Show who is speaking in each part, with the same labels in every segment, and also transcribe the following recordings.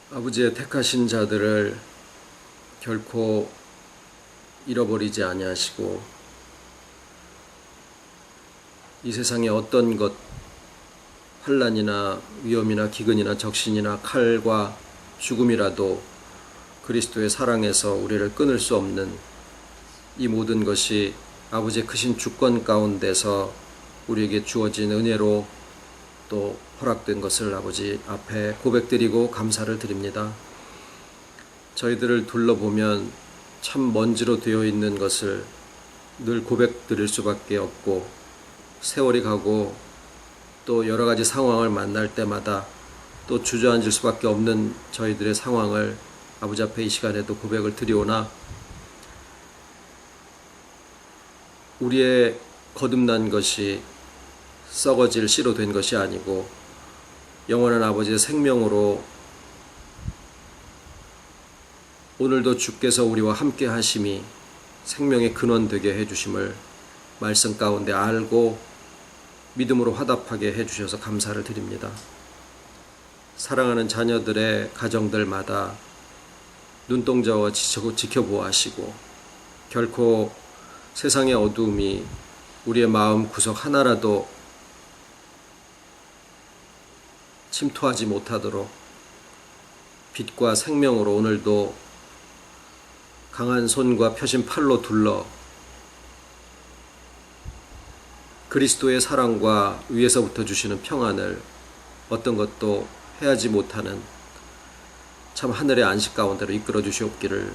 Speaker 1: 아버지의 택하신 자들을 결코 잃어버리지 아니하시고 이 세상의 어떤 것, 환난이나 위험이나 기근이나 적신이나 칼과 죽음이라도 그리스도의 사랑에서 우리를 끊을 수 없는 이 모든 것이 아버지의 크신 주권 가운데서 우리에게 주어진 은혜로 또 허락된 것을 아버지 앞에 고백드리고 감사를 드립니다. 저희들을 둘러보면 참 먼지로 되어 있는 것을 늘 고백드릴 수밖에 없고, 세월이 가고 또 여러 가지 상황을 만날 때마다 또 주저앉을 수밖에 없는 저희들의 상황을 아버지 앞에 이 시간에도 고백을 드리오나, 우리의 거듭난 것이 썩어질 씨로 된 것이 아니고 영원한 아버지의 생명으로 오늘도 주께서 우리와 함께 하심이 생명의 근원 되게 해주심을 말씀 가운데 알고 믿음으로 화답하게 해주셔서 감사를 드립니다. 사랑하는 자녀들의 가정들마다 눈동자와 지켜보아시고 결코 세상의 어두움이 우리의 마음 구석 하나라도 침투하지 못하도록 빛과 생명으로 오늘도 강한 손과 펴신 팔로 둘러 그리스도의 사랑과 위에서부터 주시는 평안을 어떤 것도 해하지 못하는 참 하늘의 안식 가운데로 이끌어 주시옵기를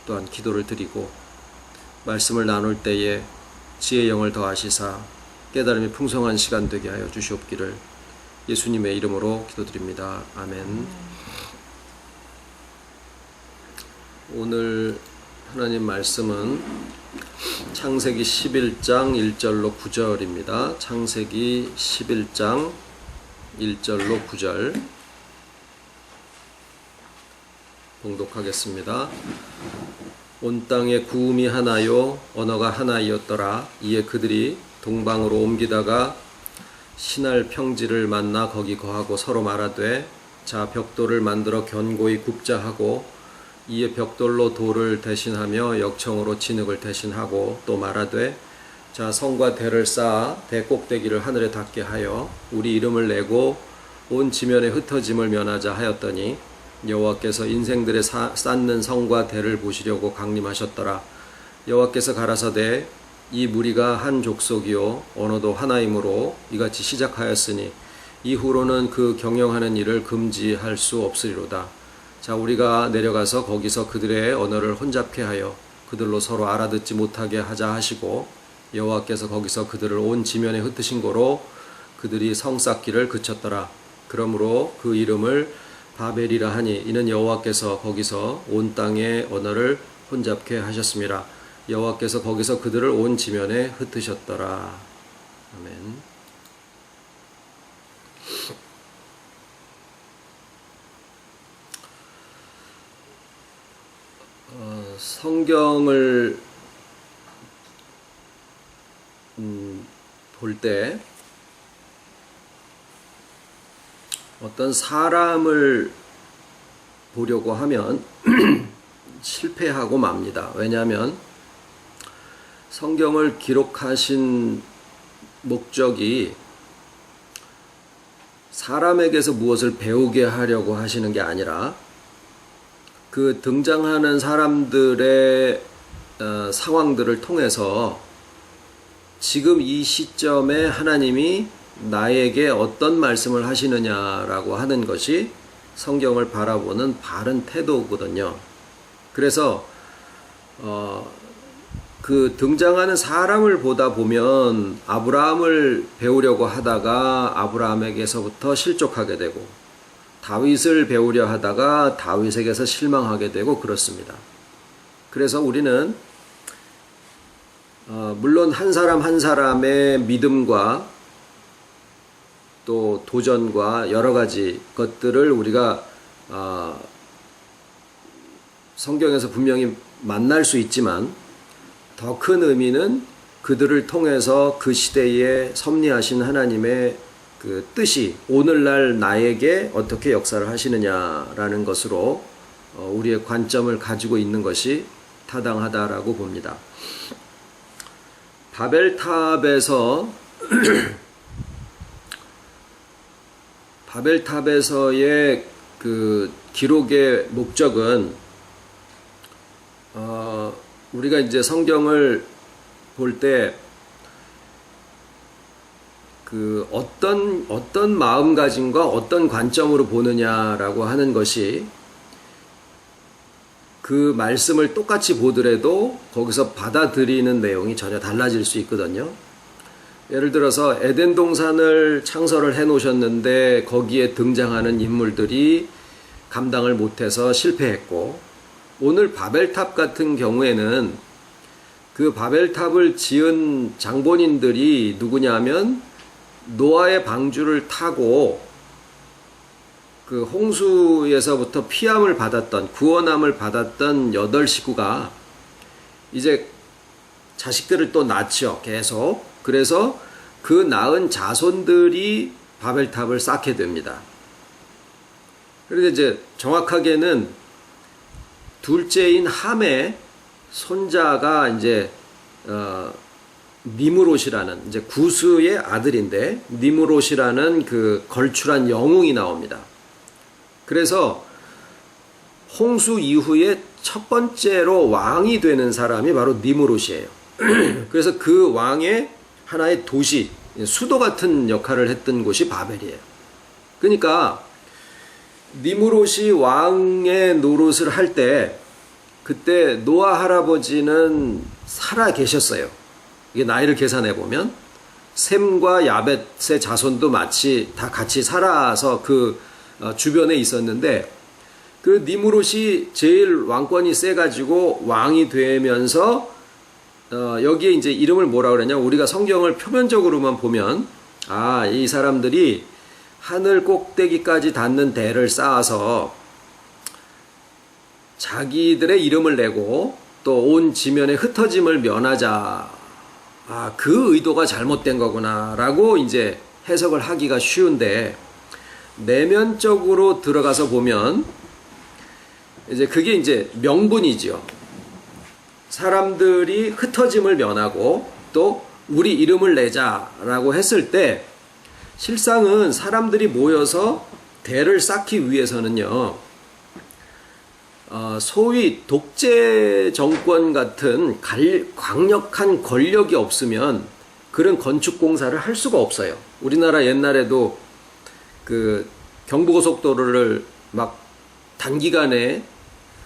Speaker 1: 또한 기도를 드리고, 말씀을 나눌 때에 지혜의 영을 더하시사 깨달음이 풍성한 시간 되게 하여 주시옵기를 예수님의 이름으로 기도드립니다. 아멘. 오늘 하나님 말씀은 창세기 11장 1절로 9절입니다. 창세기 11장 1절로 9절 봉독하겠습니다. 온 땅에 구음이 하나요 언어가 하나이었더라. 이에 그들이 동방으로 옮기다가 신할 평지를 만나 거기 거하고 서로 말하되, 자 벽돌을 만들어 견고히 굽자 하고, 이에 벽돌로 돌을 대신하며 역청으로 진흙을 대신하고, 또 말하되, 자 성과 대를 쌓아 대 꼭대기를 하늘에 닿게 하여 우리 이름을 내고 온 지면에 흩어짐을 면하자 하였더니, 여호와께서 인생들의 쌓는 성과 대를 보시려고 강림하셨더라. 여호와께서 가라사대, 이 무리가 한 족속이요 언어도 하나이므로 이같이 시작하였으니 이후로는 그 경영하는 일을 금지할 수 없으리로다. 자 우리가 내려가서 거기서 그들의 언어를 혼잡케 하여 그들로 서로 알아듣지 못하게 하자 하시고, 여호와께서 거기서 그들을 온 지면에 흩으신 고로 그들이 성 쌓기를 그쳤더라. 그러므로 그 이름을 바벨이라 하니 이는 여호와께서 거기서 온 땅의 언어를 혼잡케 하셨습니다. 여호와께서 거기서 그들을 온 지면에 흩으셨더라. 아멘. 성경을 볼 때 어떤 사람을 보려고 하면 실패하고 맙니다. 왜냐하면 성경을 기록하신 목적이 사람에게서 무엇을 배우게 하려고 하시는 게 아니라 그 등장하는 사람들의 상황들을 통해서 지금 이 시점에 하나님이 나에게 어떤 말씀을 하시느냐라고 하는 것이 성경을 바라보는 바른 태도거든요. 그래서 그 등장하는 사람을 보다 보면 아브라함을 배우려고 하다가 아브라함에게서부터 실족하게 되고, 다윗을 배우려 하다가 다윗에게서 실망하게 되고 그렇습니다. 그래서 우리는 물론 한 사람 한 사람의 믿음과 또 도전과 여러 가지 것들을 우리가 성경에서 분명히 만날 수 있지만, 더 큰 의미는 그들을 통해서 그 시대에 섭리하신 하나님의 그 뜻이 오늘날 나에게 어떻게 역사를 하시느냐라는 것으로 우리의 관점을 가지고 있는 것이 타당하다라고 봅니다. 바벨탑에서의 그 기록의 목적은 우리가 이제 성경을 볼 때 그 어떤 마음가짐과 어떤 관점으로 보느냐라고 하는 것이 그 말씀을 똑같이 보더라도 거기서 받아들이는 내용이 전혀 달라질 수 있거든요. 예를 들어서 에덴 동산을 창설을 해 놓으셨는데 거기에 등장하는 인물들이 감당을 못해서 실패했고, 오늘 바벨탑 같은 경우에는 그 바벨탑을 지은 장본인들이 누구냐면 노아의 방주를 타고 그 홍수에서부터 피함을 받았던, 구원함을 받았던 8식구가 이제 자식들을 또 낳죠. 계속. 그래서 그 낳은 자손들이 바벨탑을 쌓게 됩니다. 그런데 이제 정확하게는 둘째인 함의 손자가 이제 니므롯이라는, 이제 구스의 아들인데 니므롯이라는 그 걸출한 영웅이 나옵니다. 그래서 홍수 이후에 첫 번째로 왕이 되는 사람이 바로 니므롯이에요. 그래서 그 왕의 하나의 도시, 수도 같은 역할을 했던 곳이 바벨이에요. 그러니까 니므롯이 왕의 노릇을 할 때 그때 노아 할아버지는 살아 계셨어요. 이게 나이를 계산해 보면 셈과 야벳의 자손도 마치 다 같이 살아서 그 주변에 있었는데, 그 니므롯이 제일 왕권이 세가지고 왕이 되면서 여기에 이제 이름을 뭐라 그러냐, 우리가 성경을 표면적으로만 보면 이 사람들이 하늘 꼭대기까지 닿는 대를 쌓아서 자기들의 이름을 내고 또 온 지면의 흩어짐을 면하자, 그 의도가 잘못된 거구나 라고 이제 해석을 하기가 쉬운데, 내면적으로 들어가서 보면 이제 그게 이제 명분이지요. 사람들이 흩어짐을 면하고 또 우리 이름을 내자라고 했을 때 실상은 사람들이 모여서 대를 쌓기 위해서는요, 소위 독재 정권 같은 강력한 권력이 없으면 그런 건축 공사를 할 수가 없어요. 우리나라 옛날에도 그 경부고속도로를 막 단기간에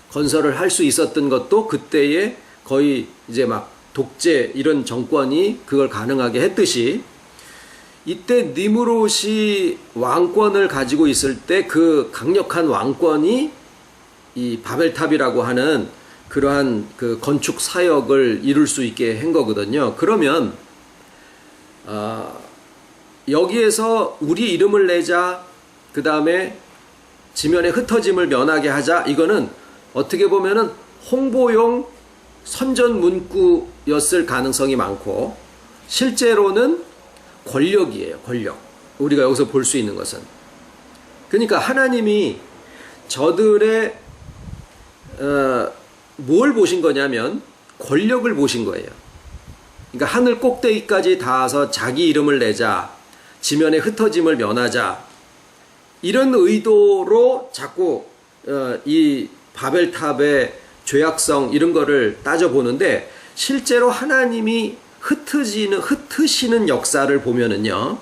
Speaker 1: 건설을 할 수 있었던 것도 그때에 거의 이제 막 독재 이런 정권이 그걸 가능하게 했듯이, 이때 니므롯이 왕권을 가지고 있을 때 그 강력한 왕권이 이 바벨탑이라고 하는 그러한 그 건축 사역을 이룰 수 있게 한 거거든요. 그러면 여기에서 우리 이름을 내자, 그 다음에 지면의 흩어짐을 면하게 하자, 이거는 어떻게 보면은 홍보용 선전 문구였을 가능성이 많고, 실제로는 권력이에요. 권력. 우리가 여기서 볼 수 있는 것은, 그러니까 하나님이 저들의 뭘 보신 거냐면 권력을 보신 거예요. 그러니까 하늘 꼭대기까지 닿아서 자기 이름을 내자, 지면의 흩어짐을 면하자, 이런 의도로 자꾸 이 바벨탑의 죄악성 이런 거를 따져보는데, 실제로 하나님이 흩으시는 역사를 보면은요,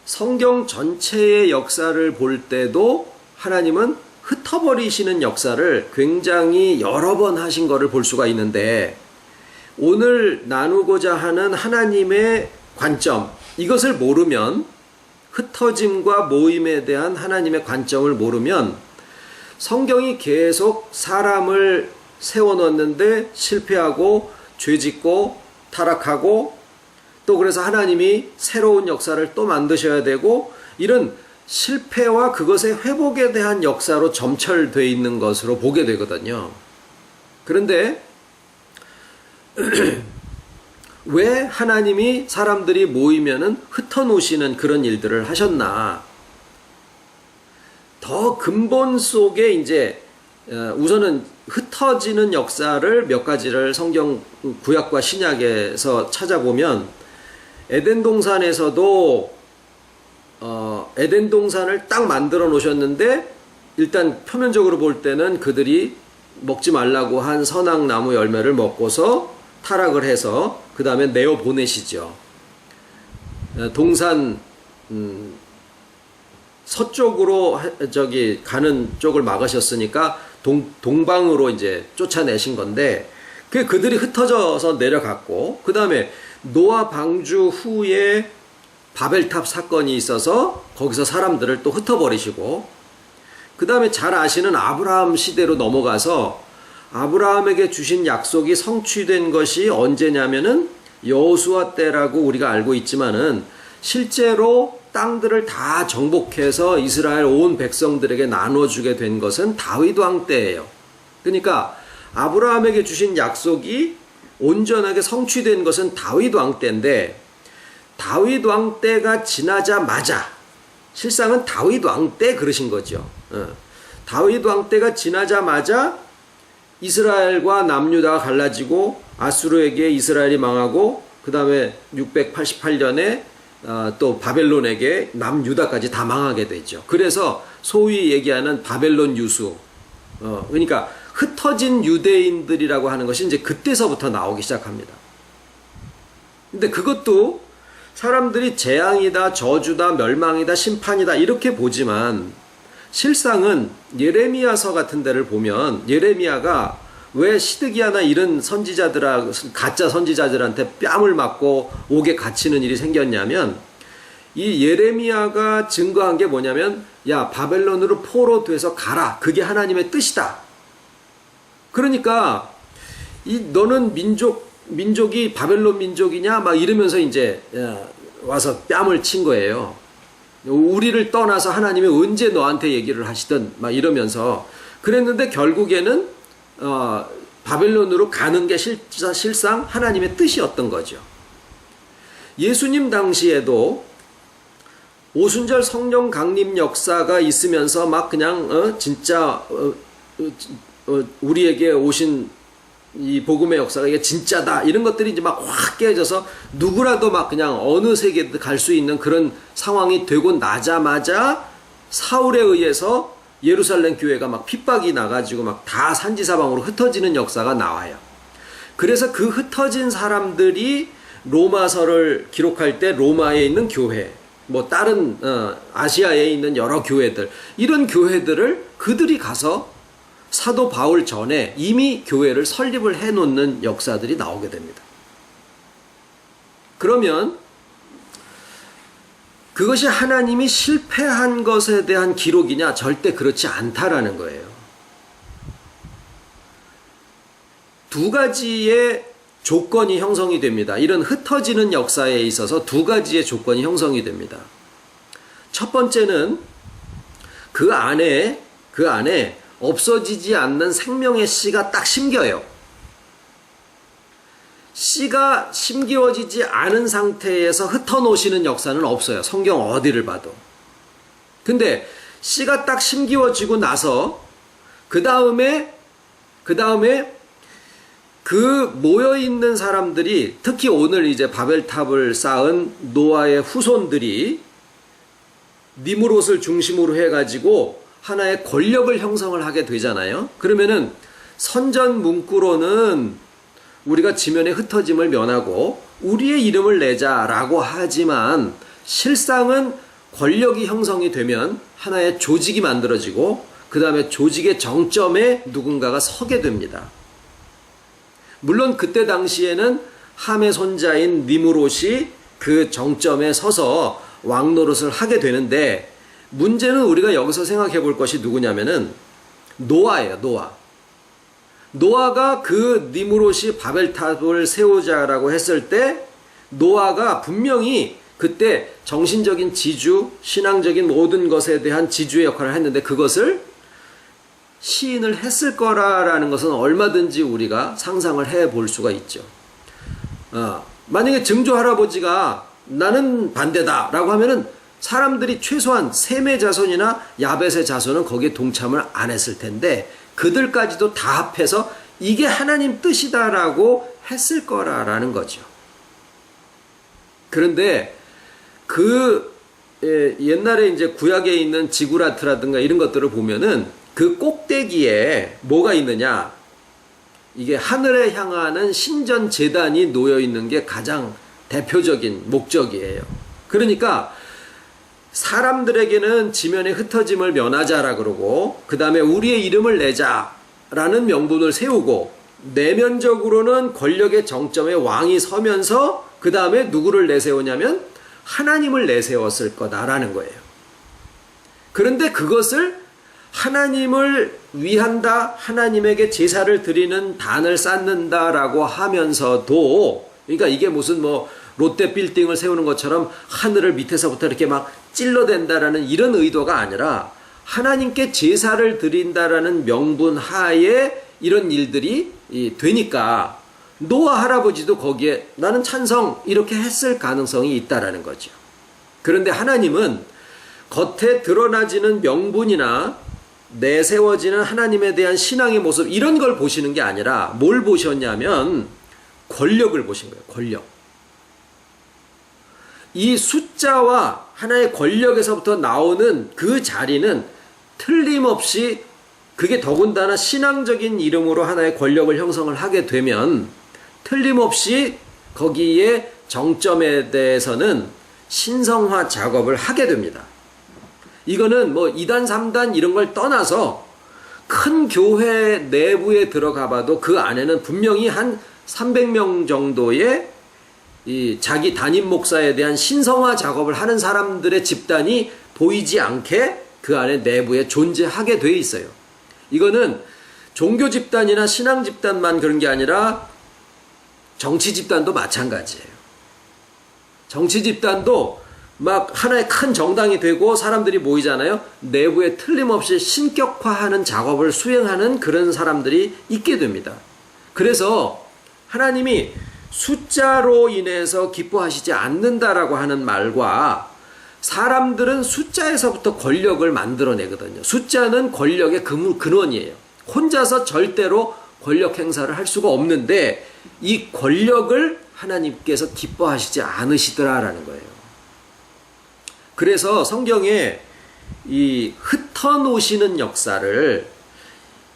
Speaker 1: 성경 전체의 역사를 볼 때도 하나님은 흩어버리시는 역사를 굉장히 여러 번 하신 거를 볼 수가 있는데, 오늘 나누고자 하는 하나님의 관점, 이것을 모르면, 흩어짐과 모임에 대한 하나님의 관점을 모르면 성경이 계속 사람을 세워놓는데 실패하고 죄짓고 타락하고, 또 그래서 하나님이 새로운 역사를 또 만드셔야 되고, 이런 실패와 그것의 회복에 대한 역사로 점철되어 있는 것으로 보게 되거든요. 그런데 왜 하나님이 사람들이 모이면은 흩어놓으시는 그런 일들을 하셨나? 더 근본 속에 이제 우선은 흩어지는 역사를 몇 가지를 성경 구약과 신약에서 찾아보면 에덴 동산에서도 에덴 동산을 딱 만들어 놓으셨는데 일단 표면적으로 볼 때는 그들이 먹지 말라고 한 선악나무 열매를 먹고서 타락을 해서 그 다음에 내어 보내시죠. 동산 서쪽으로 가는 쪽을 막으셨으니까 동방으로 이제 쫓아내신 건데 그들이 흩어져서 내려갔고 그 다음에 노아 방주 후에 바벨탑 사건이 있어서 거기서 사람들을 또 흩어버리시고 그 다음에 잘 아시는 아브라함 시대로 넘어가서 아브라함에게 주신 약속이 성취된 것이 언제냐면은 여호수아 때라고 우리가 알고 있지만은 실제로 땅들을 다 정복해서 이스라엘 온 백성들에게 나눠주게 된 것은 다윗 왕 때예요. 그러니까 아브라함에게 주신 약속이 온전하게 성취된 것은 다윗 왕 때인데 다윗 왕 때가 지나자마자 실상은 다윗 왕 때 그러신 거죠. 다윗 왕 때가 지나자마자 이스라엘과 남유다가 갈라지고 아수르에게 이스라엘이 망하고 그 다음에 688년에 또 바벨론에게 남유다까지 다 망하게 되죠. 그래서 소위 얘기하는 바벨론 유수 그러니까 흩어진 유대인들이라고 하는 것이 이제 그때서부터 나오기 시작합니다. 근데 그것도 사람들이 재앙이다, 저주다, 멸망이다, 심판이다 이렇게 보지만 실상은 예레미야서 같은 데를 보면 예레미야가 왜 시드기야나 이런 가짜 선지자들한테 뺨을 맞고 옥에 갇히는 일이 생겼냐면 이 예레미야가 증거한 게 뭐냐면 야 바벨론으로 포로돼서 가라. 그게 하나님의 뜻이다. 그러니까 너는 민족이 바벨론 민족이냐 막 이러면서 이제 와서 뺨을 친 거예요. 우리를 떠나서 하나님이 언제 너한테 얘기를 하시든 막 이러면서 그랬는데 결국에는 바벨론으로 가는 게 실상 하나님의 뜻이었던 거죠. 예수님 당시에도 오순절 성령 강림 역사가 있으면서 막 그냥 진짜 우리에게 오신 이 복음의 역사가 이게 진짜다 이런 것들이 이제 막 확 깨져서 누구라도 막 그냥 어느 세계도 갈 수 있는 그런 상황이 되고 나자마자 사울에 의해서 예루살렘 교회가 막 핍박이 나가지고 막 다 산지사방으로 흩어지는 역사가 나와요. 그래서 그 흩어진 사람들이 로마서를 기록할 때 로마에 있는 교회, 뭐 다른 아시아에 있는 여러 교회들 이런 교회들을 그들이 가서 사도 바울 전에 이미 교회를 설립을 해놓는 역사들이 나오게 됩니다. 그러면 그것이 하나님이 실패한 것에 대한 기록이냐? 절대 그렇지 않다라는 거예요. 두 가지의 조건이 형성이 됩니다. 이런 흩어지는 역사에 있어서 두 가지의 조건이 형성이 됩니다. 첫 번째는 그 안에 없어지지 않는 생명의 씨가 딱 심겨요. 씨가 심기워지지 않은 상태에서 흩어놓으시는 역사는 없어요. 성경 어디를 봐도. 근데 씨가 딱 심기워지고 나서 그 다음에 그 모여있는 사람들이 특히 오늘 이제 바벨탑을 쌓은 노아의 후손들이 니므롯을 중심으로 해가지고 하나의 권력을 형성을 하게 되잖아요. 그러면은 선전 문구로는 우리가 지면에 흩어짐을 면하고 우리의 이름을 내자라고 하지만 실상은 권력이 형성이 되면 하나의 조직이 만들어지고 그 다음에 조직의 정점에 누군가가 서게 됩니다. 물론 그때 당시에는 함의 손자인 니므롯이 그 정점에 서서 왕노릇을 하게 되는데 문제는 우리가 여기서 생각해 볼 것이 누구냐면은 노아예요. 노아가 그 니므롯이 바벨탑을 세우자라고 했을 때 노아가 분명히 그때 정신적인 지주, 신앙적인 모든 것에 대한 지주의 역할을 했는데 그것을 시인을 했을 거라는 것은 얼마든지 우리가 상상을 해 볼 수가 있죠. 만약에 증조 할아버지가 나는 반대다라고 하면은 사람들이 최소한 셈의 자손이나 야벳의 자손은 거기에 동참을 안 했을 텐데 그들까지도 다 합해서 이게 하나님 뜻이다라고 했을 거라는 거죠. 그런데 옛날에 이제 구약에 있는 지구라트라든가 이런 것들을 보면은 그 꼭대기에 뭐가 있느냐? 이게 하늘에 향하는 신전 제단이 놓여 있는 게 가장 대표적인 목적이에요. 그러니까 사람들에게는 지면에 흩어짐을 면하자라 그러고 그 다음에 우리의 이름을 내자라는 명분을 세우고 내면적으로는 권력의 정점에 왕이 서면서 그 다음에 누구를 내세우냐면 하나님을 내세웠을 거다라는 거예요. 그런데 그것을 하나님을 위한다, 하나님에게 제사를 드리는 단을 쌓는다라고 하면서도, 그러니까 이게 무슨 뭐 롯데 빌딩을 세우는 것처럼 하늘을 밑에서부터 이렇게 막 찔러댄다라는 이런 의도가 아니라 하나님께 제사를 드린다라는 명분 하에 이런 일들이 되니까 노아 할아버지도 거기에 나는 찬성 이렇게 했을 가능성이 있다라는 거죠. 그런데 하나님은 겉에 드러나지는 명분이나 내세워지는 하나님에 대한 신앙의 모습 이런 걸 보시는 게 아니라 뭘 보셨냐면 권력을 보신 거예요. 권력. 이 숫자와 하나의 권력에서부터 나오는 그 자리는 틀림없이 그게 더군다나 신앙적인 이름으로 하나의 권력을 형성을 하게 되면 틀림없이 거기에 정점에 대해서는 신성화 작업을 하게 됩니다. 이거는 뭐 2단, 3단 이런 걸 떠나서 큰 교회 내부에 들어가 봐도 그 안에는 분명히 한 300명 정도의 이 자기 담임 목사에 대한 신성화 작업을 하는 사람들의 집단이 보이지 않게 그 안에 내부에 존재하게 돼 있어요. 이거는 종교 집단이나 신앙 집단만 그런 게 아니라 정치 집단도 마찬가지예요. 정치 집단도 막 하나의 큰 정당이 되고 사람들이 모이잖아요. 내부에 틀림없이 신격화하는 작업을 수행하는 그런 사람들이 있게 됩니다. 그래서 하나님이 숫자로 인해서 기뻐하시지 않는다라고 하는 말과 사람들은 숫자에서부터 권력을 만들어내거든요. 숫자는 권력의 근원이에요. 혼자서 절대로 권력 행사를 할 수가 없는데 이 권력을 하나님께서 기뻐하시지 않으시더라라는 거예요. 그래서 성경에 이 흩어놓으시는 역사를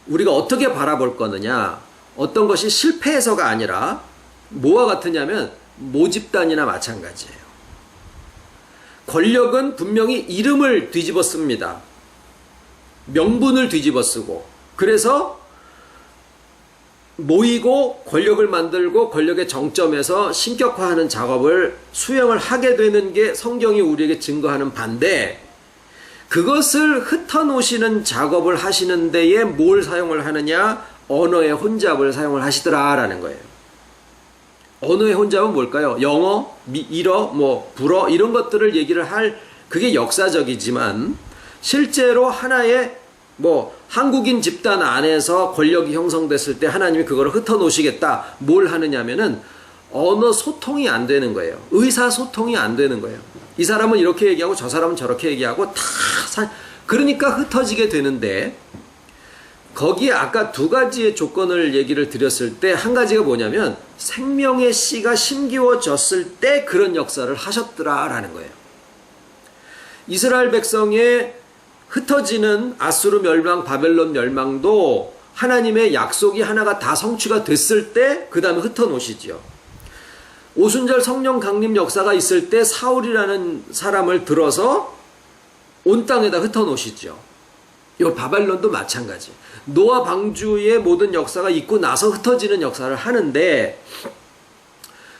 Speaker 1: 우리가 어떻게 바라볼 거느냐, 어떤 것이 실패해서가 아니라 뭐와 같으냐면 모집단이나 마찬가지예요. 권력은 분명히 이름을 뒤집어 씁니다. 명분을 뒤집어 쓰고 그래서 모이고 권력을 만들고 권력의 정점에서 신격화하는 작업을 수행을 하게 되는 게 성경이 우리에게 증거하는 바인데 그것을 흩어놓으시는 작업을 하시는 데에 뭘 사용을 하느냐? 언어의 혼잡을 사용을 하시더라라는 거예요. 언어의 혼잡은 뭘까요? 영어, 일어, 뭐 불어 이런 것들을 얘기를 할 그게 역사적이지만 실제로 하나의 뭐 한국인 집단 안에서 권력이 형성됐을 때 하나님이 그거를 흩어놓으시겠다. 뭘 하느냐면은 언어 소통이 안 되는 거예요. 의사소통이 안 되는 거예요. 이 사람은 이렇게 얘기하고 저 사람은 저렇게 얘기하고 그러니까 흩어지게 되는데 거기에 아까 두 가지의 조건을 얘기를 드렸을 때 한 가지가 뭐냐면 생명의 씨가 심기워졌을 때 그런 역사를 하셨더라라는 거예요. 이스라엘 백성의 흩어지는 아수르 멸망, 바벨론 멸망도 하나님의 약속이 하나가 다 성취가 됐을 때 그 다음에 흩어놓으시죠. 오순절 성령 강림 역사가 있을 때 사울이라는 사람을 들어서 온 땅에다 흩어놓으시죠. 이 바벨론도 마찬가지. 노아 방주의 모든 역사가 있고 나서 흩어지는 역사를 하는데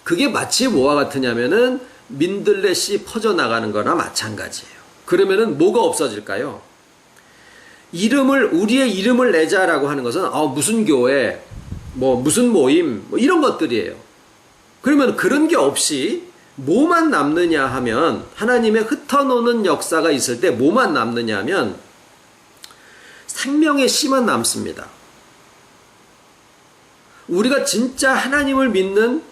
Speaker 1: 그게 마치 뭐와 같으냐면은 민들레씨 퍼져나가는 거나 마찬가지예요. 그러면은 뭐가 없어질까요? 우리의 이름을 내자라고 하는 것은 무슨 교회, 뭐 무슨 모임, 뭐 이런 것들이에요. 그러면 그런 게 없이 뭐만 남느냐 하면 하나님의 흩어놓는 역사가 있을 때 뭐만 남느냐 하면 생명의 씨만 남습니다. 우리가 진짜 하나님을 믿는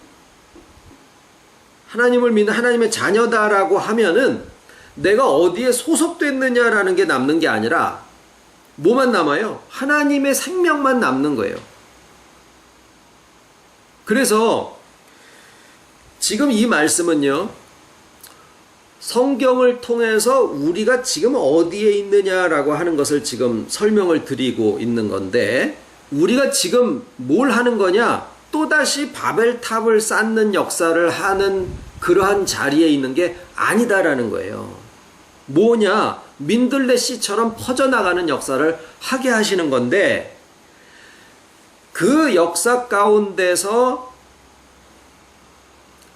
Speaker 1: 하나님을 믿는 하나님의 자녀다라고 하면은 내가 어디에 소속됐느냐라는 게 남는 게 아니라 뭐만 남아요? 하나님의 생명만 남는 거예요. 그래서 지금 이 말씀은요, 성경을 통해서 우리가 지금 어디에 있느냐라고 하는 것을 지금 설명을 드리고 있는 건데, 우리가 지금 뭘 하는 거냐? 또다시 바벨탑을 쌓는 역사를 하는 그러한 자리에 있는 게 아니다라는 거예요. 뭐냐? 민들레 씨처럼 퍼져나가는 역사를 하게 하시는 건데, 그 역사 가운데서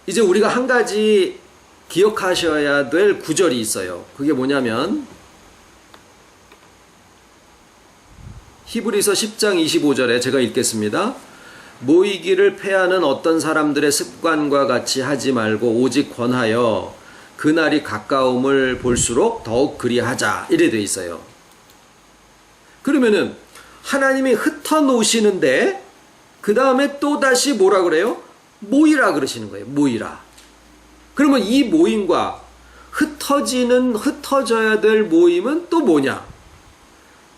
Speaker 1: 이제 우리가 한 가지 기억하셔야 될 구절이 있어요. 그게 뭐냐면 히브리서 10장 25절에 제가 읽겠습니다. 모이기를 패하는 어떤 사람들의 습관과 같이 하지 말고 오직 권하여 그날이 가까움을 볼수록 더욱 그리하자, 이래 돼 있어요. 그러면은 하나님이 흩어놓으시는데 그 다음에 또다시 뭐라 그래요? 모이라 그러시는 거예요. 모이라. 그러면 이 모임과 흩어져야 될 모임은 또 뭐냐?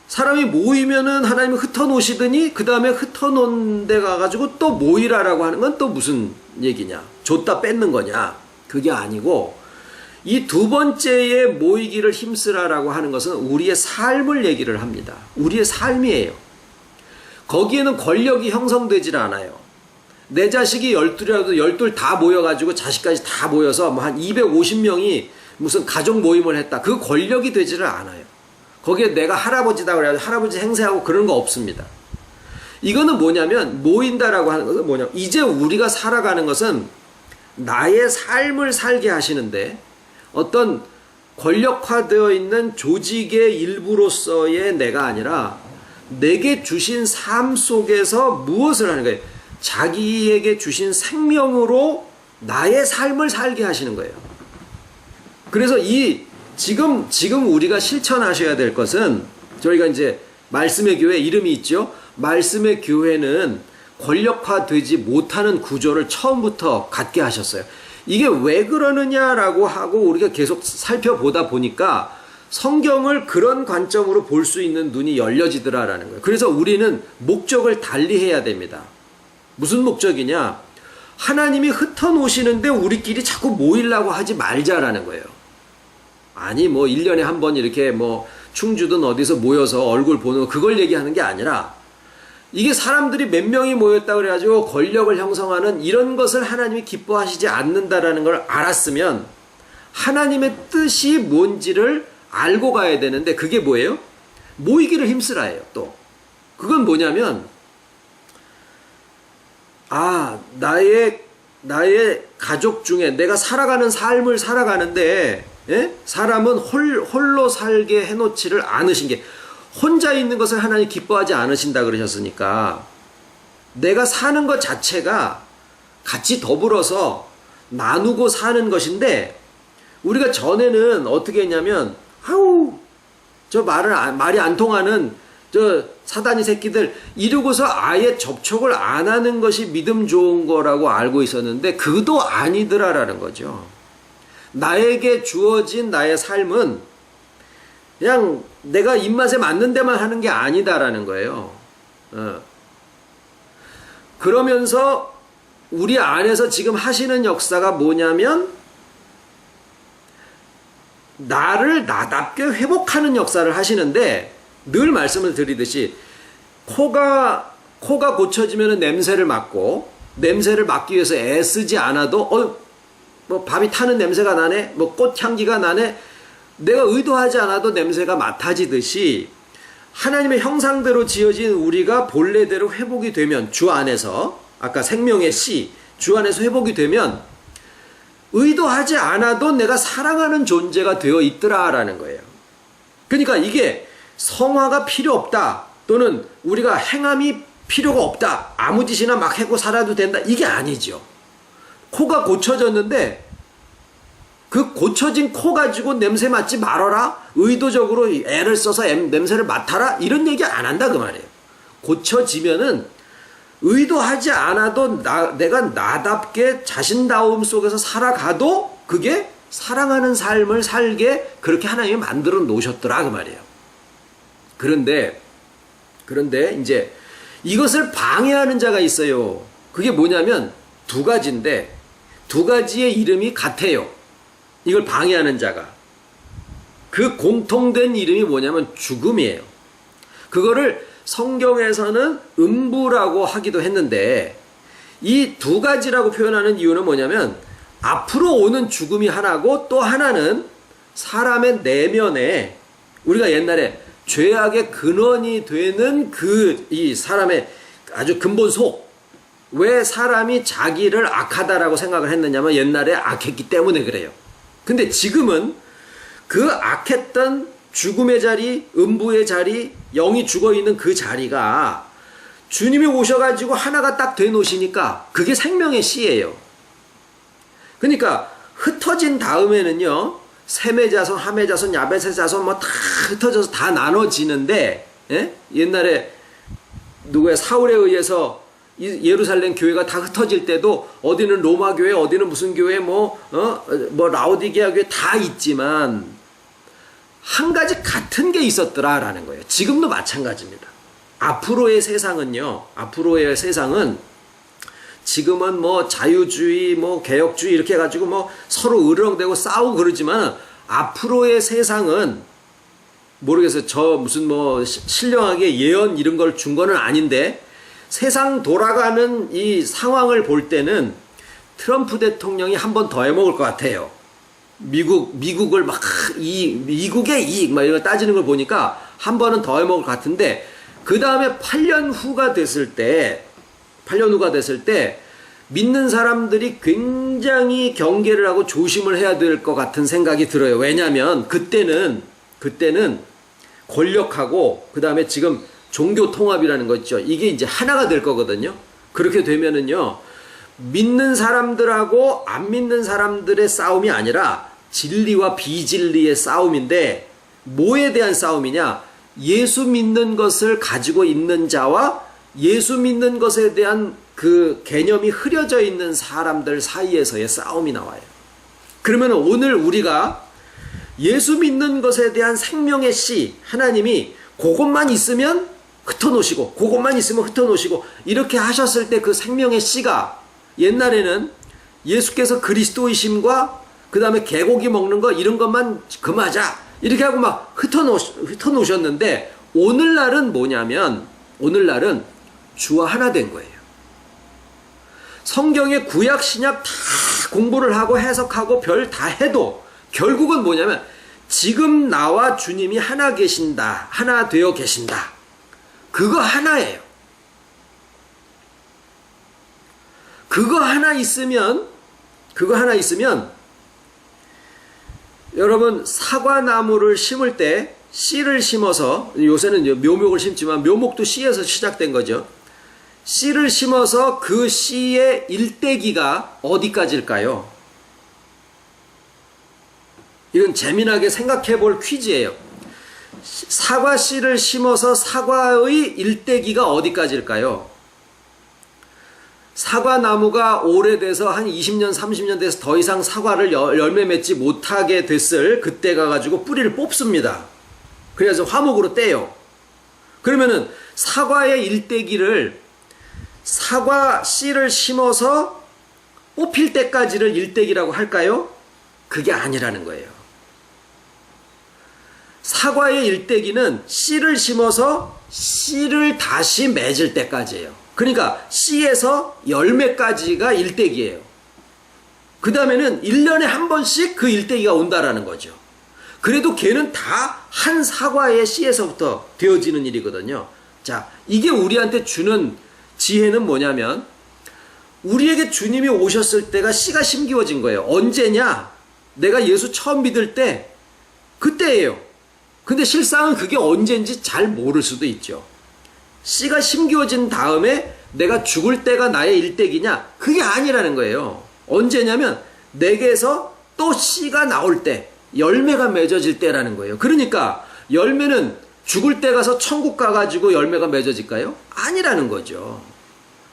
Speaker 1: 사람이 모이면은 하나님이 흩어놓으시더니 그 다음에 흩어놓은 데 가가지고 또 모이라라고 하는 건 또 무슨 얘기냐? 줬다 뺏는 거냐? 그게 아니고, 이 두 번째에 모이기를 힘쓰라라고 하는 것은 우리의 삶을 얘기를 합니다. 우리의 삶이에요. 거기에는 권력이 형성되질 않아요. 내 자식이 12이라도 12 다 모여가지고 자식까지 다 모여서 뭐 한 250명이 무슨 가족 모임을 했다. 그 권력이 되지를 않아요. 거기에 내가 할아버지다 그래가지고 할아버지 행세하고 그런 거 없습니다. 이거는 뭐냐면, 모인다라고 하는 것은 뭐냐면, 이제 우리가 살아가는 것은 나의 삶을 살게 하시는데, 어떤 권력화되어 있는 조직의 일부로서의 내가 아니라 내게 주신 삶 속에서 무엇을 하는 거예요? 자기에게 주신 생명으로 나의 삶을 살게 하시는 거예요. 그래서 지금 우리가 실천하셔야 될 것은, 저희가 이제 말씀의 교회 이름이 있죠. 말씀의 교회는 권력화되지 못하는 구조를 처음부터 갖게 하셨어요. 이게 왜 그러느냐라고 하고 우리가 계속 살펴보다 보니까 성경을 그런 관점으로 볼 수 있는 눈이 열려지더라라는 거예요. 그래서 우리는 목적을 달리해야 됩니다. 무슨 목적이냐? 하나님이 흩어놓으시는데 우리끼리 자꾸 모이려고 하지 말자라는 거예요. 아니 뭐 1년에 한 번 이렇게 뭐 충주든 어디서 모여서 얼굴 보는 거, 그걸 얘기하는 게 아니라, 이게 사람들이 몇 명이 모였다 그래가지고 권력을 형성하는 이런 것을 하나님이 기뻐하시지 않는다라는 걸 알았으면 하나님의 뜻이 뭔지를 알고 가야 되는데, 그게 뭐예요? 모이기를 힘쓰라예요. 또 그건 뭐냐면, 나의 가족 중에 내가 살아가는 삶을 살아가는데, 사람은 홀로 살게 해놓지를 않으신 게, 혼자 있는 것을 하나님 기뻐하지 않으신다 그러셨으니까, 내가 사는 것 자체가 같이 더불어서 나누고 사는 것인데, 우리가 전에는 어떻게 했냐면, 말이 안 통하는 저 사단이 새끼들 이러고서 아예 접촉을 안 하는 것이 믿음 좋은 거라고 알고 있었는데, 그도 아니더라라는 거죠. 나에게 주어진 나의 삶은 그냥 내가 입맛에 맞는 데만 하는 게 아니다라는 거예요. 그러면서 우리 안에서 지금 하시는 역사가 뭐냐면, 나를 나답게 회복하는 역사를 하시는데, 늘 말씀을 드리듯이 코가 고쳐지면 냄새를 맡고, 냄새를 맡기 위해서 애쓰지 않아도 뭐 밥이 타는 냄새가 나네, 뭐 꽃향기가 나네, 내가 의도하지 않아도 냄새가 맡아지듯이 하나님의 형상대로 지어진 우리가 본래대로 회복이 되면, 주 안에서, 아까 생명의 씨, 주 안에서 회복이 되면 의도하지 않아도 내가 사랑하는 존재가 되어 있더라라는 거예요. 그러니까 이게 성화가 필요 없다, 또는 우리가 행함이 필요가 없다, 아무 짓이나 막 하고 살아도 된다, 이게 아니죠. 코가 고쳐졌는데 그 고쳐진 코 가지고 냄새 맡지 말아라, 의도적으로 애를 써서 냄새를 맡아라, 이런 얘기 안 한다 그 말이에요. 고쳐지면은 의도하지 않아도 내가 나답게 자신다움 속에서 살아가도 그게 사랑하는 삶을 살게 그렇게 하나님이 만들어 놓으셨더라 그 말이에요. 그런데 이제 이것을 방해하는 자가 있어요. 그게 뭐냐면 두 가지인데 두 가지의 이름이 같아요. 이걸 방해하는 자가. 그 공통된 이름이 뭐냐면 죽음이에요. 그거를 성경에서는 음부라고 하기도 했는데 이 두 가지라고 표현하는 이유는 뭐냐면 앞으로 오는 죽음이 하나고 또 하나는 사람의 내면에 우리가 옛날에 죄악의 근원이 되는 이 사람의 아주 근본 속, 왜 사람이 자기를 악하다라고 생각을 했느냐면 옛날에 악했기 때문에 그래요. 근데 지금은 그 악했던 죽음의 자리, 음부의 자리, 영이 죽어있는 그 자리가 주님이 오셔가지고 하나가 딱 돼 놓으시니까 그게 생명의 씨예요. 그러니까 흩어진 다음에는요, 셈의 자손, 함의 자손, 야벳의 자손 뭐 다 흩어져서 다 나눠지는데, 예? 옛날에 누구야 사울에 의해서 예루살렘 교회가 다 흩어질 때도 어디는 로마 교회, 어디는 무슨 교회, 뭐 라오디게아 교회 다 있지만 한 가지 같은 게 있었더라라는 거예요. 지금도 마찬가지입니다. 앞으로의 세상은 지금은 뭐 자유주의, 뭐 개혁주의 이렇게 해가지고 뭐 서로 으르렁대고 싸우고 그러지만 앞으로의 세상은 모르겠어요. 저 무슨 뭐 신령하게 예언 이런 걸 준 거는 아닌데 세상 돌아가는 이 상황을 볼 때는 트럼프 대통령이 한 번 더 해먹을 것 같아요. 미국을 미국의 이익 막 이런 거 따지는 걸 보니까 한 번은 더 해먹을 것 같은데 그 다음에 8년 후가 됐을 때 믿는 사람들이 굉장히 경계를 하고 조심을 해야 될 것 같은 생각이 들어요. 왜냐하면 그때는 권력하고 그 다음에 지금 종교 통합이라는 거 있죠. 이게 이제 하나가 될 거거든요. 그렇게 되면은요, 믿는 사람들하고 안 믿는 사람들의 싸움이 아니라 진리와 비진리의 싸움인데 뭐에 대한 싸움이냐? 예수 믿는 것을 가지고 있는 자와 예수 믿는 것에 대한 그 개념이 흐려져 있는 사람들 사이에서의 싸움이 나와요. 그러면 오늘 우리가 예수 믿는 것에 대한 생명의 씨, 하나님이 그것만 있으면 흩어놓으시고 그것만 있으면 흩어놓으시고 이렇게 하셨을 때 그 생명의 씨가 옛날에는 예수께서 그리스도이심과 그 다음에 개고기 먹는 거 이런 것만 금하자 이렇게 하고 막 흩어놓으셨는데 오늘날은 뭐냐면 오늘날은 주와 하나 된 거예요. 성경의 구약 신약 다 공부를 하고 해석하고 별 다 해도 결국은 뭐냐면 지금 나와 주님이 하나 계신다, 하나 되어 계신다. 그거 하나예요. 그거 하나 있으면 여러분 사과나무를 심을 때 씨를 심어서 요새는 묘목을 심지만 묘목도 씨에서 시작된 거죠. 씨를 심어서 그 씨의 일대기가 어디까지일까요? 이건 재미나게 생각해 볼 퀴즈예요. 사과 씨를 심어서 사과의 일대기가 어디까지일까요? 사과나무가 오래돼서 한 20년, 30년 돼서 더 이상 사과를 열매 맺지 못하게 됐을 그때 가가지고 뿌리를 뽑습니다. 그래서 화목으로 떼요. 그러면은 사과의 일대기를 사과 씨를 심어서 뽑힐 때까지를 일대기라고 할까요? 그게 아니라는 거예요. 사과의 일대기는 씨를 심어서 씨를 다시 맺을 때까지예요. 그러니까 씨에서 열매까지가 일대기예요. 그 다음에는 1년에 한 번씩 그 일대기가 온다라는 거죠. 그래도 걔는 다 한 사과의 씨에서부터 되어지는 일이거든요. 자, 이게 우리한테 주는 지혜는 뭐냐면 우리에게 주님이 오셨을 때가 씨가 심기워진 거예요. 언제냐? 내가 예수 처음 믿을 때 그때예요. 근데 실상은 그게 언제인지 잘 모를 수도 있죠. 씨가 심기워진 다음에 내가 죽을 때가 나의 일대기냐? 그게 아니라는 거예요. 언제냐면 내게서 또 씨가 나올 때, 열매가 맺어질 때라는 거예요. 그러니까 열매는 죽을 때 가서 천국 가가지고 열매가 맺어질까요? 아니라는 거죠.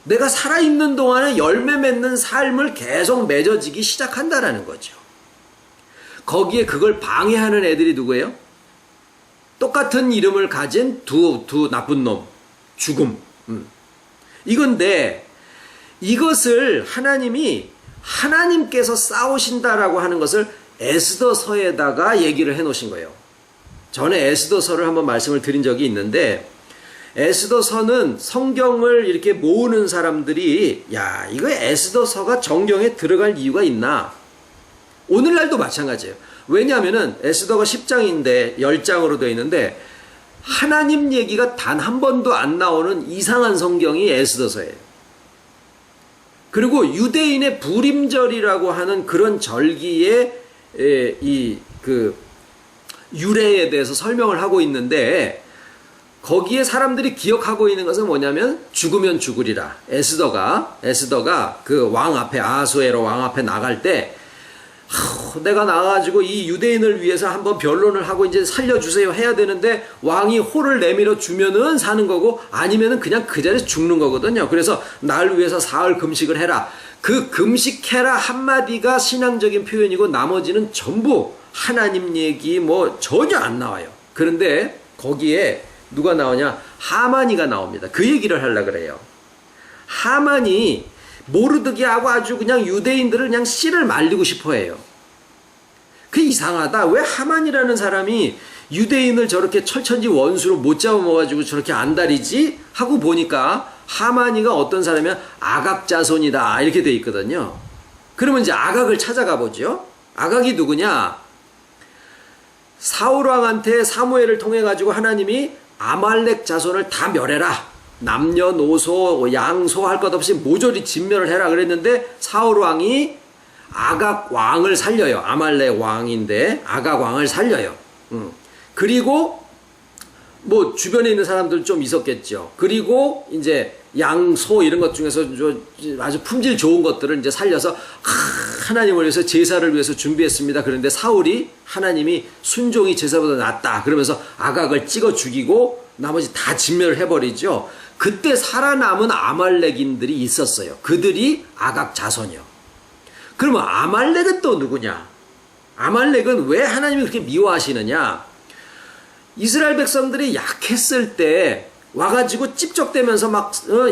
Speaker 1: 내가 살아있는 동안에 열매 맺는 삶을 계속 맺어지기 시작한다라는 거죠. 거기에 그걸 방해하는 애들이 누구예요? 똑같은 이름을 가진 두 나쁜 놈, 죽음. 이건데 이것을 하나님께서 싸우신다라고 하는 것을 에스더서에다가 얘기를 해 놓으신 거예요. 전에 에스더서를 한번 말씀을 드린 적이 있는데, 에스더서는 성경을 이렇게 모으는 사람들이 야, 이거 에스더서가 정경에 들어갈 이유가 있나? 오늘날도 마찬가지예요. 왜냐하면은 에스더가 10장인데 10장으로 되어 있는데 하나님 얘기가 단 한 번도 안 나오는 이상한 성경이 에스더서예요. 그리고 유대인의 부림절이라고 하는 그런 절기의 유래에 대해서 설명을 하고 있는데, 거기에 사람들이 기억하고 있는 것은 뭐냐면 죽으면 죽으리라. 에스더가 그 왕 앞에, 아하수에로 왕 앞에 나갈 때 내가 나가가지고 이 유대인을 위해서 한번 변론을 하고 이제 살려주세요 해야 되는데, 왕이 호를 내밀어 주면은 사는 거고 아니면은 그냥 그 자리에서 죽는 거거든요. 그래서 날 위해서 사흘 금식을 해라. 그 금식해라 한마디가 신앙적인 표현이고 나머지는 전부 하나님 얘기 뭐 전혀 안 나와요. 그런데 거기에 누가 나오냐? 하만이가 나옵니다. 그 얘기를 하려고 그래요. 하만이 모르드게하고 아주 그냥 유대인들을 그냥 씨를 말리고 싶어 해요. 그 이상하다. 왜 하만이라는 사람이 유대인을 저렇게 철천지 원수로 못 잡아먹어가지고 저렇게 안달이지? 하고 보니까 하만이가 어떤 사람이면 아각 자손이다 이렇게 돼 있거든요. 그러면 이제 아각을 찾아가 보죠. 아각이 누구냐? 사울왕한테 사무엘을 통해 가지고 하나님이 아말렉 자손을 다 멸해라. 남녀노소 양소 할 것 없이 모조리 진멸을 해라 그랬는데, 사울왕이 아각 왕을 살려요. 아말렉 왕인데 아각 왕을 살려요. 그리고 뭐 주변에 있는 사람들 좀 있었겠죠. 그리고 이제 양소 이런 것 중에서 아주 품질 좋은 것들을 이제 살려서 하나님을 위해서 제사를 위해서 준비했습니다. 그런데 사울이 하나님이 순종이 제사보다 낫다 그러면서 아각을 찍어 죽이고 나머지 다 진멸을 해버리죠. 그때 살아남은 아말렉인들이 있었어요. 그들이 아각 자손이요. 그러면 아말렉은 또 누구냐? 아말렉은 왜 하나님이 그렇게 미워하시느냐? 이스라엘 백성들이 약했을 때 와가지고 찝쩍대면서 막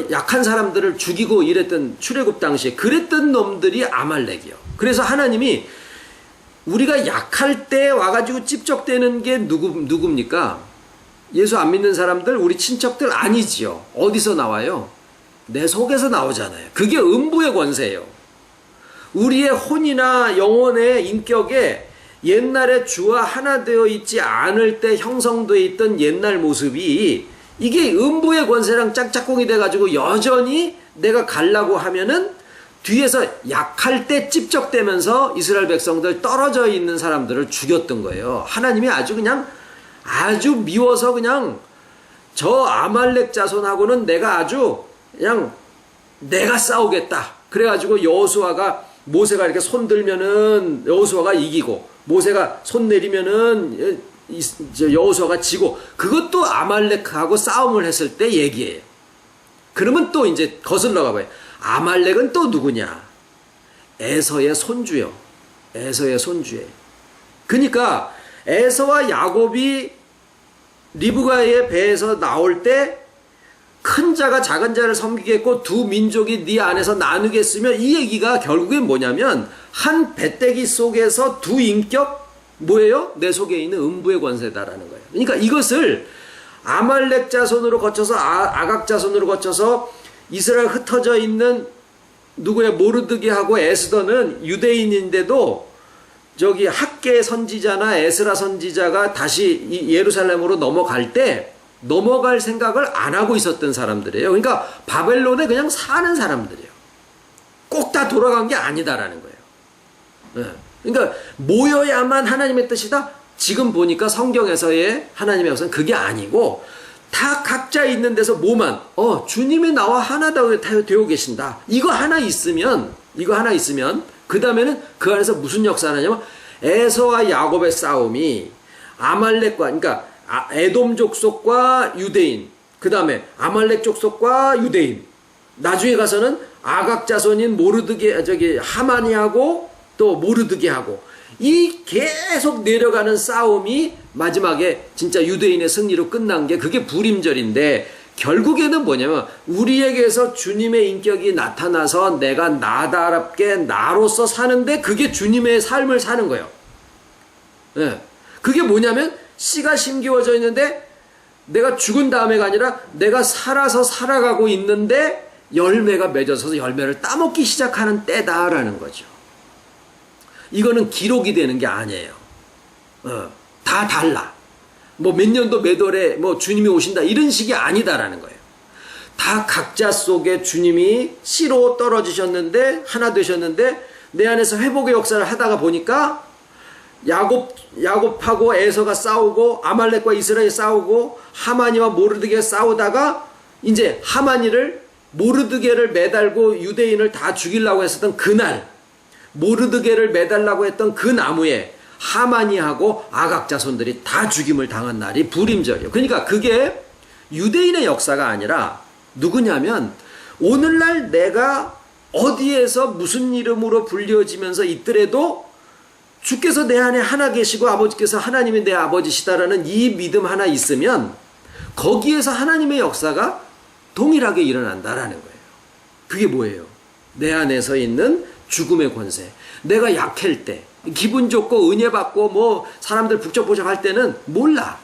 Speaker 1: 약한 사람들을 죽이고 이랬던 출애굽 당시에 그랬던 놈들이 아말렉이요. 그래서 하나님이 우리가 약할 때 와가지고 찝쩍대는 게 누굽니까? 예수 안 믿는 사람들, 우리 친척들 아니지요. 어디서 나와요? 내 속에서 나오잖아요. 그게 음부의 권세예요. 우리의 혼이나 영혼의 인격에 옛날에 주와 하나 되어 있지 않을 때 형성되어 있던 옛날 모습이 이게 음부의 권세랑 짝짝꿍이 돼가지고 여전히 내가 가려고 하면은 뒤에서 약할 때 찝적대면서 이스라엘 백성들 떨어져 있는 사람들을 죽였던 거예요. 하나님이 아주 미워서 그냥 저 아말렉 자손하고는 내가 싸우겠다. 그래가지고 모세가 이렇게 손 들면은 여호수아가 이기고, 모세가 손 내리면은 여호수아가 지고, 그것도 아말렉하고 싸움을 했을 때 얘기예요. 그러면 또 이제 거슬러 가봐요. 아말렉은 또 누구냐? 에서의 손주요. 에서의 손주예요. 그러니까 에서와 야곱이 리브가의 배에서 나올 때 큰 자가 작은 자를 섬기겠고 두 민족이 네 안에서 나누겠으며, 이 얘기가 결국엔 뭐냐면 한 배때기 속에서 두 인격 뭐예요? 내 속에 있는 음부의 권세다라는 거예요. 그러니까 이것을 아말렉 자손으로 거쳐서 아각 자손으로 거쳐서 이스라엘 흩어져 있는 모르드게하고 에스더는 유대인인데도 저기 학계 선지자나 에스라 선지자가 다시 예루살렘으로 넘어갈 때 넘어갈 생각을 안 하고 있었던 사람들이에요. 그러니까 바벨론에 그냥 사는 사람들이에요. 꼭 다 돌아간 게 아니다라는 거예요. 그러니까 모여야만 하나님의 뜻이다? 지금 보니까 성경에서의 하나님의 것은 그게 아니고 다 각자 있는 데서 뭐만 주님이 나와 하나 되어 계신다. 이거 하나 있으면 그 다음에는 그 안에서 무슨 역사를 하냐면 에서와 야곱의 싸움이 아말렉과, 그러니까 에돔 족속과 유대인, 그 다음에 아말렉 족속과 유대인, 나중에 가서는 아각 자손인 하마니하고 또 모르드게하고 이 계속 내려가는 싸움이 마지막에 진짜 유대인의 승리로 끝난 게 그게 부림절인데, 결국에는 뭐냐면 우리에게서 주님의 인격이 나타나서 내가 나답게 나로서 사는데 그게 주님의 삶을 사는 거예요. 네. 그게 뭐냐면 씨가 심기워져 있는데 내가 죽은 다음에가 아니라 내가 살아서 살아가고 있는데 열매가 맺어서 열매를 따먹기 시작하는 때다라는 거죠. 이거는 기록이 되는 게 아니에요. 다 달라. 뭐 몇 년도 몇 월에 뭐 주님이 오신다 이런 식이 아니다라는 거예요. 다 각자 속에 주님이 씨로 떨어지셨는데 하나 되셨는데 내 안에서 회복의 역사를 하다가 보니까 야곱하고 에서가 싸우고 아말렉과 이스라엘이 싸우고 하마니와 모르드게가 싸우다가 이제 모르드게를 매달고 유대인을 다 죽이려고 했었던 그날, 모르드게를 매달라고 했던 그 나무에 하마니하고 아각 자손들이 다 죽임을 당한 날이 부림절이에요. 그러니까 그게 유대인의 역사가 아니라 누구냐면 오늘날 내가 어디에서 무슨 이름으로 불려지면서 있더라도 주께서 내 안에 하나 계시고 아버지께서 하나님이 내 아버지시다라는 이 믿음 하나 있으면 거기에서 하나님의 역사가 동일하게 일어난다라는 거예요. 그게 뭐예요? 내 안에서 있는 죽음의 권세. 내가 약할 때, 기분 좋고 은혜 받고 뭐 사람들 북적북적 할 때는 몰라.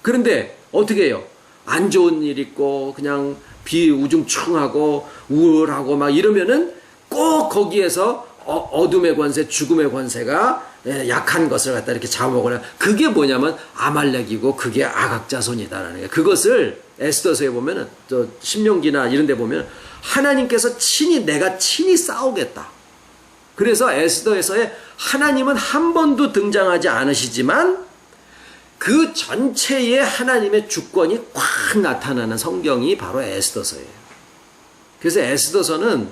Speaker 1: 그런데 어떻게 해요? 안 좋은 일 있고 그냥 비우중충하고 우울하고 막 이러면은 꼭 거기에서 어둠의 권세, 죽음의 권세가 약한 것을 갖다 이렇게 잡아먹으려. 그게 뭐냐면 아말렉이고 그게 아각 자손이다라는 거예요. 그것을 에스더서에 보면은 또 신명기나 이런 데 보면 하나님께서 내가 친히 싸우겠다. 그래서 에스더에서의 하나님은 한 번도 등장하지 않으시지만 그 전체에 하나님의 주권이 꽉 나타나는 성경이 바로 에스더서예요. 그래서 에스더서는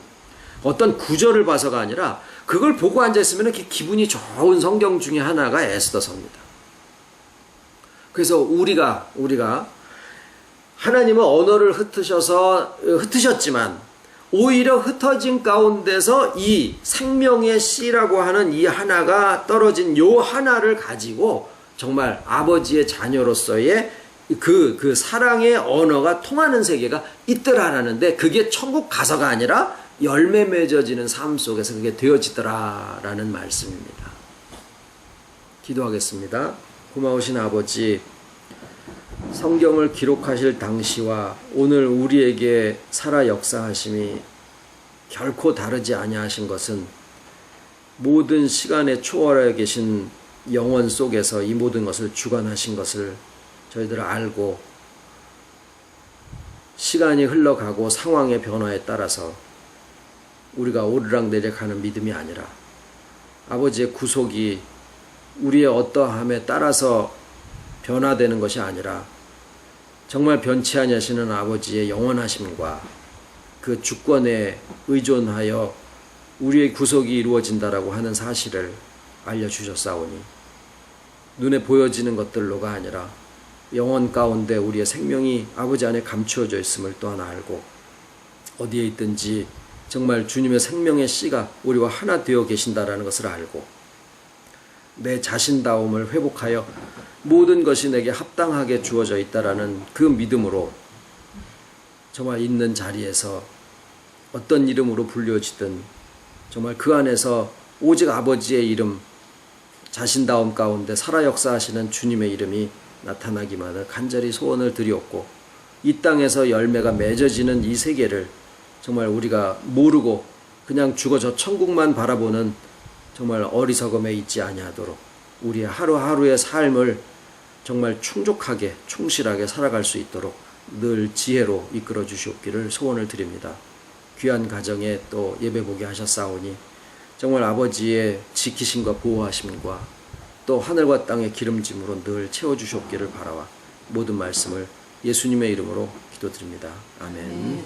Speaker 1: 어떤 구절을 봐서가 아니라 그걸 보고 앉아있으면 기분이 좋은 성경 중에 하나가 에스더서입니다. 그래서 우리가 하나님은 언어를 흩으셨지만 오히려 흩어진 가운데서 이 생명의 씨라고 하는 이 하나가 떨어진 요 하나를 가지고 정말 아버지의 자녀로서의 그 사랑의 언어가 통하는 세계가 있더라라는데 그게 천국 가서가 아니라 열매 맺어지는 삶 속에서 그게 되어지더라라는 말씀입니다. 기도하겠습니다. 고마우신 아버지, 성경을 기록하실 당시와 오늘 우리에게 살아 역사하심이 결코 다르지 아니하신 것은 모든 시간의 초월에 계신 영원 속에서 이 모든 것을 주관하신 것을 저희들 알고 시간이 흘러가고 상황의 변화에 따라서 우리가 오르락내리락하는 믿음이 아니라 아버지의 구속이 우리의 어떠함에 따라서 변화되는 것이 아니라 정말 변치 아니하시는 아버지의 영원하심과 그 주권에 의존하여 우리의 구속이 이루어진다라고 하는 사실을 알려주셨사오니 눈에 보여지는 것들로가 아니라 영혼 가운데 우리의 생명이 아버지 안에 감추어져 있음을 또한 알고 어디에 있든지 정말 주님의 생명의 씨가 우리와 하나 되어 계신다라는 것을 알고 내 자신다움을 회복하여 모든 것이 내게 합당하게 주어져 있다라는 그 믿음으로 정말 있는 자리에서 어떤 이름으로 불려지든 정말 그 안에서 오직 아버지의 이름, 자신다움 가운데 살아 역사하시는 주님의 이름이 나타나기만을 간절히 소원을 드리옵고 이 땅에서 열매가 맺어지는 이 세계를 정말 우리가 모르고 그냥 죽어 저 천국만 바라보는 정말 어리석음에 있지 아니하도록 우리의 하루하루의 삶을 정말 충족하게 충실하게 살아갈 수 있도록 늘 지혜로 이끌어 주시옵기를 소원을 드립니다. 귀한 가정에 또 예배 보게 하셨사오니 정말 아버지의 지키심과 보호하심과 또 하늘과 땅의 기름짐으로 늘 채워주시옵기를 바라와 모든 말씀을 예수님의 이름으로 기도드립니다. 아멘.